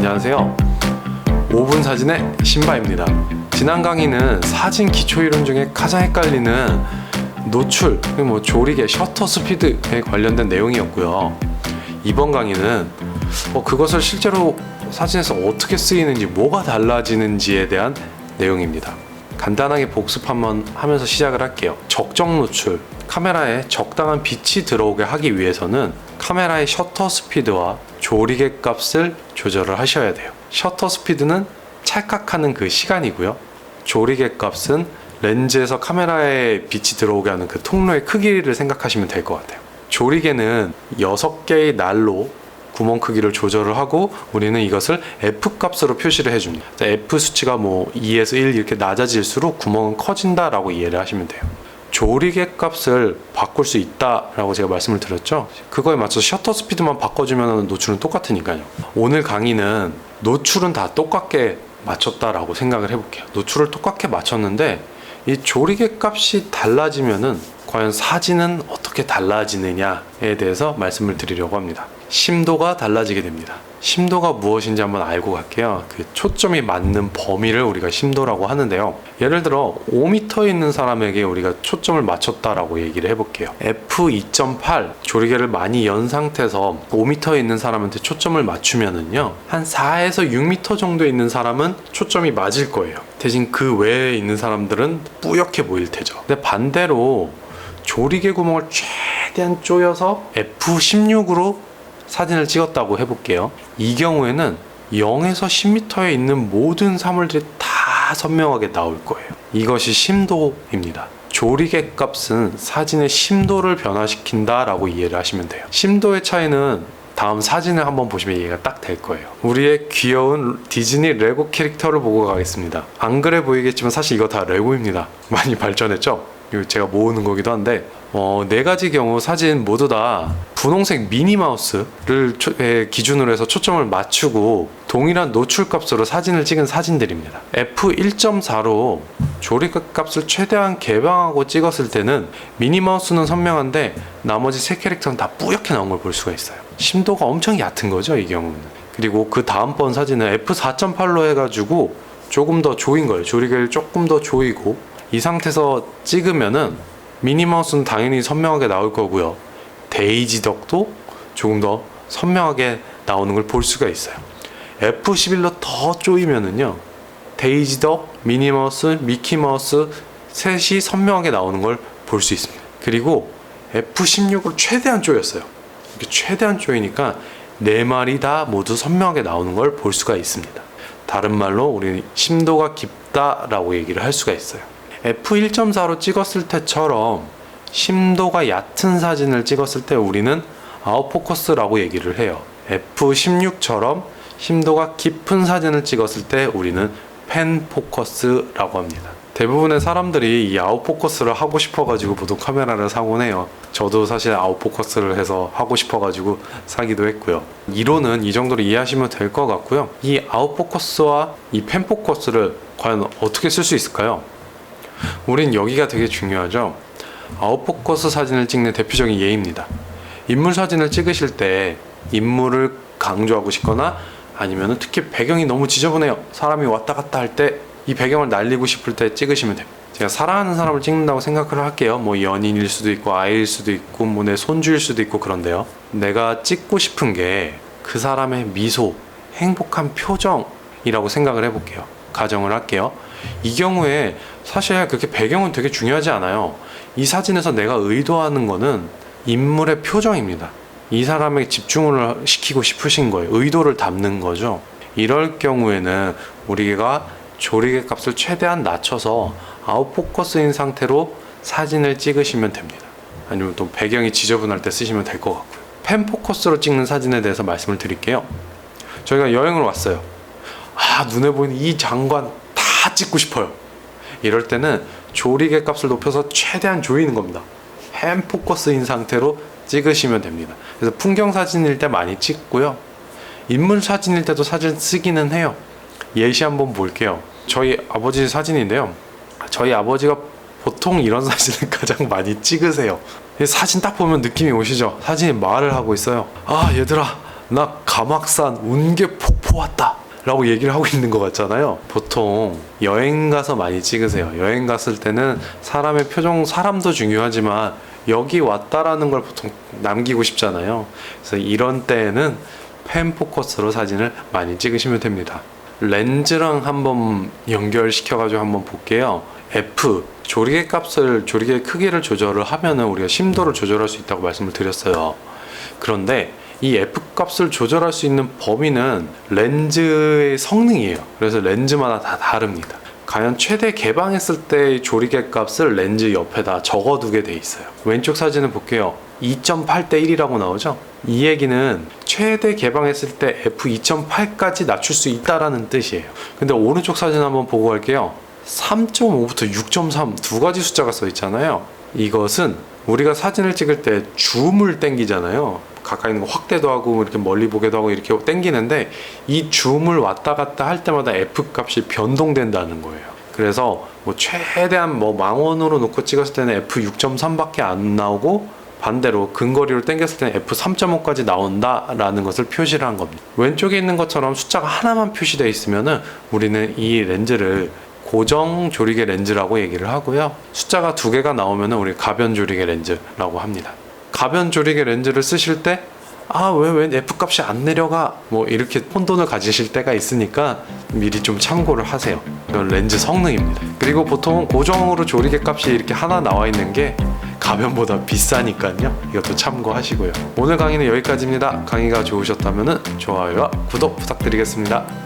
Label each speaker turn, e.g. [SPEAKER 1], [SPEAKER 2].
[SPEAKER 1] 안녕하세요. 5분 사진의 신바입니다. 지난 강의는 사진 기초이론 중에 가장 헷갈리는 노출, 조리개, 셔터 스피드에 관련된 내용이었고요. 이번 강의는 그것을 실제로 사진에서 어떻게 쓰이는지, 뭐가 달라지는지에 대한 내용입니다. 간단하게 복습 한번 하면서 시작을 할게요. 적정 노출, 카메라에 적당한 빛이 들어오게 하기 위해서는 카메라의 셔터 스피드와 조리개 값을 조절을 하셔야 돼요. 셔터 스피드는 찰칵하는 그 시간이고요. 조리개 값은 렌즈에서 카메라에 빛이 들어오게 하는 그 통로의 크기를 생각하시면 될 것 같아요. 조리개는 6개의 날로 구멍 크기를 조절을 하고 우리는 이것을 F 값으로 표시를 해줍니다. F 수치가 2에서 1 이렇게 낮아질수록 구멍은 커진다라고 이해를 하시면 돼요. 조리개 값을 바꿀 수 있다라고 제가 말씀을 드렸죠. 그거에 맞춰서 셔터 스피드만 바꿔주면 노출은 똑같으니까요. 오늘 강의는 노출은 다 똑같게 맞췄다라고 생각을 해볼게요. 노출을 똑같게 맞췄는데 이 조리개 값이 달라지면은 과연 사진은 어떻게 달라지느냐에 대해서 말씀을 드리려고 합니다. 심도가 달라지게 됩니다. 심도가 무엇인지 한번 알고 갈게요. 그 초점이 맞는 범위를 우리가 심도라고 하는데요. 예를 들어 5m에 있는 사람에게 우리가 초점을 맞췄다라고 얘기를 해볼게요. f2.8 조리개를 많이 연 상태에서 5m에 있는 사람한테 초점을 맞추면은요, 한 4에서 6m 정도에 있는 사람은 초점이 맞을 거예요. 대신 그 외에 있는 사람들은 뿌옇게 보일 테죠. 근데 반대로 조리개 구멍을 최대한 조여서 f16으로 사진을 찍었다고 해볼게요. 이 경우에는 0에서 10m에 있는 모든 사물들이 다 선명하게 나올 거예요. 이것이 심도입니다. 조리개 값은 사진의 심도를 변화시킨다 라고 이해를 하시면 돼요. 심도의 차이는 다음 사진을 한번 보시면 이해가 딱 될 거예요. 우리의 귀여운 디즈니 레고 캐릭터를 보고 가겠습니다. 안 그래 보이겠지만 사실 이거 다 레고입니다. 많이 발전했죠? 이거 제가 모으는 거기도 한데 4가지 경우 사진 모두 다 분홍색 미니마우스를 기준으로 해서 초점을 맞추고 동일한 노출 값으로 사진을 찍은 사진들입니다. f1.4로 조리개 값을 최대한 개방하고 찍었을 때는 미니마우스는 선명한데 나머지 3캐릭터는 다 뿌옇게 나온 걸 볼 수가 있어요. 심도가 엄청 얕은 거죠, 이 경우는. 그리고 그 다음번 사진은 f4.8로 해가지고 조금 더 조인 거예요. 조리개를 조금 더 조이고 이 상태에서 찍으면은 미니마우스는 당연히 선명하게 나올 거고요. 데이지 덕도 조금 더 선명하게 나오는 걸 볼 수가 있어요. F11로 더 조이면은요, 데이지 덕, 미니마우스, 미키마우스 셋이 선명하게 나오는 걸 볼 수 있습니다. 그리고 F16으로 최대한 조였어요. 이렇게 최대한 조이니까 4마리 다 모두 선명하게 나오는 걸 볼 수가 있습니다. 다른 말로 우리는 심도가 깊다라고 얘기를 할 수가 있어요. f1.4로 찍었을 때처럼 심도가 얕은 사진을 찍었을 때 우리는 아웃포커스라고 얘기를 해요. f16처럼 심도가 깊은 사진을 찍었을 때 우리는 펜포커스라고 합니다. 대부분의 사람들이 이 아웃포커스를 하고 싶어가지고 보통 카메라를 사곤 해요. 저도 사실 아웃포커스를 해서 하고 싶어가지고 사기도 했고요. 이론은 이 정도로 이해하시면 될 것 같고요. 이 아웃포커스와 이 펜포커스를 과연 어떻게 쓸 수 있을까요? 우린 여기가 되게 중요하죠. 아웃포커스 사진을 찍는 대표적인 예입니다. 인물 사진을 찍으실 때 인물을 강조하고 싶거나 아니면 특히 배경이 너무 지저분해요. 사람이 왔다 갔다 할 때 이 배경을 날리고 싶을 때 찍으시면 됩니다. 제가 사랑하는 사람을 찍는다고 생각을 할게요. 연인일 수도 있고 아이일 수도 있고 내 손주일 수도 있고 그런데요. 내가 찍고 싶은 게 그 사람의 미소, 행복한 표정이라고 생각을 해볼게요. 가정을 할게요. 이 경우에 사실 그렇게 배경은 되게 중요하지 않아요. 이 사진에서 내가 의도하는 거는 인물의 표정입니다. 이 사람에게 집중을 시키고 싶으신 거예요. 의도를 담는 거죠. 이럴 경우에는 우리가 조리개 값을 최대한 낮춰서 아웃포커스인 상태로 사진을 찍으시면 됩니다. 아니면 또 배경이 지저분할 때 쓰시면 될 것 같고요. 펜포커스로 찍는 사진에 대해서 말씀을 드릴게요. 저희가 여행을 왔어요. 눈에 보이는 이 장관 다 찍고 싶어요. 이럴 때는 조리개 값을 높여서 최대한 조이는 겁니다. 펜포커스인 상태로 찍으시면 됩니다. 그래서 풍경 사진일 때 많이 찍고요. 인물 사진일 때도 사진 쓰기는 해요. 예시 한번 볼게요. 저희 아버지 사진인데요. 저희 아버지가 보통 이런 사진을 가장 많이 찍으세요. 사진 딱 보면 느낌이 오시죠? 사진이 말을 하고 있어요. 얘들아, 나 감악산 운계 폭포 왔다 라고 얘기를 하고 있는 것 같잖아요. 보통 여행 가서 많이 찍으세요. 여행 갔을 때는 사람의 표정, 사람도 중요하지만 여기 왔다라는 걸 보통 남기고 싶잖아요. 그래서 이런 때에는 펜 포커스로 사진을 많이 찍으시면 됩니다. 렌즈랑 한번 연결시켜 가지고 한번 볼게요. F 조리개 값을, 조리개 크기를 조절을 하면은 우리가 심도를 조절할 수 있다고 말씀을 드렸어요. 그런데 이 F 값을 조절할 수 있는 범위는 렌즈의 성능이에요. 그래서 렌즈마다 다 다릅니다. 과연 최대 개방했을 때의 조리개 값을 렌즈 옆에다 적어두게 돼 있어요. 왼쪽 사진을 볼게요. 2.8대 1이라고 나오죠? 이 얘기는 최대 개방했을 때 f2.8까지 낮출 수 있다라는 뜻이에요. 근데 오른쪽 사진 한번 보고 갈게요. 3.5부터 6.3 두 가지 숫자가 써 있잖아요. 이것은 우리가 사진을 찍을 때 줌을 당기잖아요. 가까이 있는 거 확대도 하고 이렇게 멀리 보게도 하고 이렇게 당기는데 이 줌을 왔다 갔다 할 때마다 f 값이 변동된다는 거예요. 그래서 뭐 최대한 뭐 망원으로 놓고 찍었을 때는 f6.3밖에 안 나오고 반대로 근거리로 당겼을 때는 f3.5까지 나온다라는 것을 표시를 한 겁니다. 왼쪽에 있는 것처럼 숫자가 하나만 표시되어 있으면은 우리는 이 렌즈를 고정 조리개 렌즈라고 얘기를 하고요. 숫자가 두 개가 나오면은 우리 가변 조리개 렌즈라고 합니다. 가변 조리개 렌즈를 쓰실 때 왜 F 값이 안 내려가? 뭐 이렇게 혼돈을 가지실 때가 있으니까 미리 좀 참고를 하세요. 이건 렌즈 성능입니다. 그리고 보통 고정으로 조리개 값이 이렇게 하나 나와 있는 게 가변보다 비싸니까요. 이것도 참고하시고요. 오늘 강의는 여기까지입니다. 강의가 좋으셨다면 좋아요와 구독 부탁드리겠습니다.